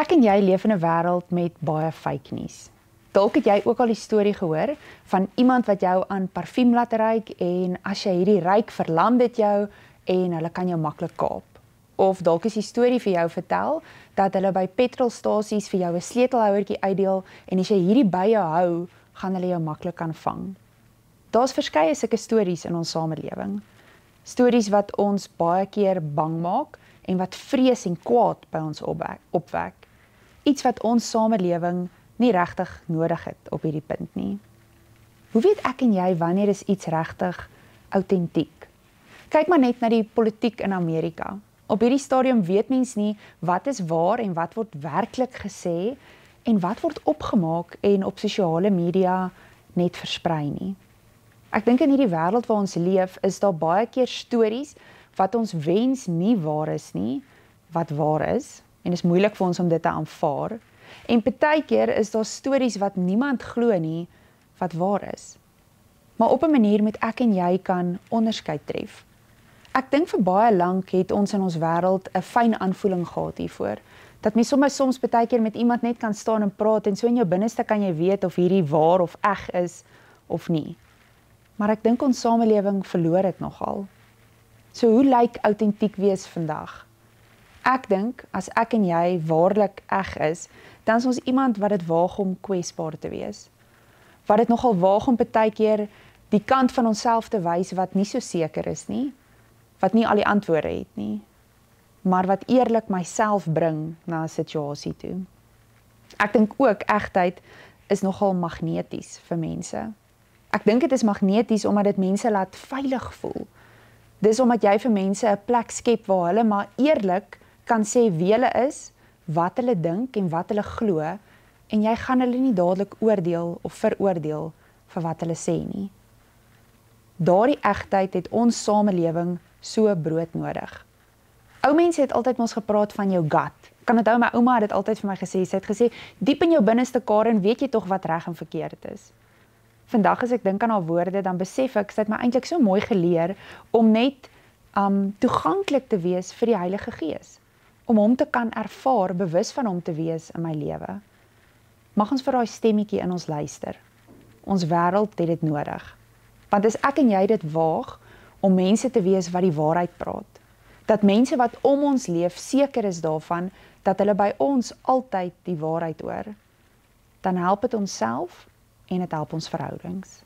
Ek en jy leef in 'n wêreld met baie fake nuus. Dalk het jy ook al die storie gehoor van iemand wat jou aan parfuum laat ruik en as jy hierdie ruik verlam dit jou en hulle kan jou maklik kaap. Of dalk is die storie vir jou vertel dat hulle by petrolstasies vir jou 'n sleutelhouertjie uitdeel en as jy hierdie by jou hou, gaan hulle jou maklik kan vang. Daar's verskeie sulke stories in ons samelewing. Stories wat ons baie keer bang maak en wat vrees en kwaad by ons opwek. Iets wat ons samelewing nie regtig nodig het op hierdie punt nie. Hoe weet ek en jy wanneer is iets regtig autentiek? Kyk maar net na die politiek in Amerika. Op hierdie stadium weet mens nie wat is waar en wat word werklik gesê en wat word opgemaak en op sosiale media net versprei nie. Ek dink in hierdie wêreld waar ons leef, is daar baie keer stories wat ons wens nie waar is nie, wat waar is, en is moeilik vir ons om dit te aanvaar. En partykeer is daar stories wat niemand glo nie, wat waar is. Maar op 'n manier moet ek en jy kan onderskeid tref. Ek dink vir baie lank het ons in ons wêreld 'n fyn aanvoeling gehad hiervoor. Dat mens soms partykeer met iemand net kan staan en praat en so in jou binneste kan jy weet of hierdie waar of eg is of nie. Maar ek dink ons samelewing verloor dit nogal. So hoe lyk autentiek wees vandag? Ek dink, as ek en jy waarlik eg is, dan is ons iemand wat dit waag om kwesbaar te wees. Wat dit nogal waag om partykeer die kant van onsself te wys wat nie so seker is nie, wat nie al die antwoorde het nie, maar wat eerlik myself bring na 'n situasie toe. Ek dink ook egtheid is nogal magneties vir mense. Ek dink dit is magneties omdat dit mense laat veilig voel. Dis omdat jy vir mense 'n plek skep waar hulle maar eerlik kan sê wie hulle is, wat hulle dink en wat hulle glo, en jy gaan hulle nie dadelik oordeel of veroordeel vir wat hulle sê nie. Daardie egtheid het ons samelewing so broodnodig. Ou mense het altyd mos gepraat van jou gut. Kan onthou my ouma het dit altyd vir my gesê. Sy het gesê, diep in jou binneste Karen weet jy tog wat reg en verkeerd is. Vandag as ek dink aan haar woorde, dan besef ek, sy het my eintlik so mooi geleer om net toeganklik te wees vir die Heilige Gees. Om hom te kan ervaar, bewus van hom te wees in my lewe. Mag ons vir daai stemmetjie in ons luister. Ons wêreld het dit nodig. Want as ek en jy dit waag om mense te wees wat die waarheid praat, dat mense wat om ons leef seker is daarvan dat hulle by ons altyd die waarheid hoor, dan help dit onsself en dit help ons verhoudings.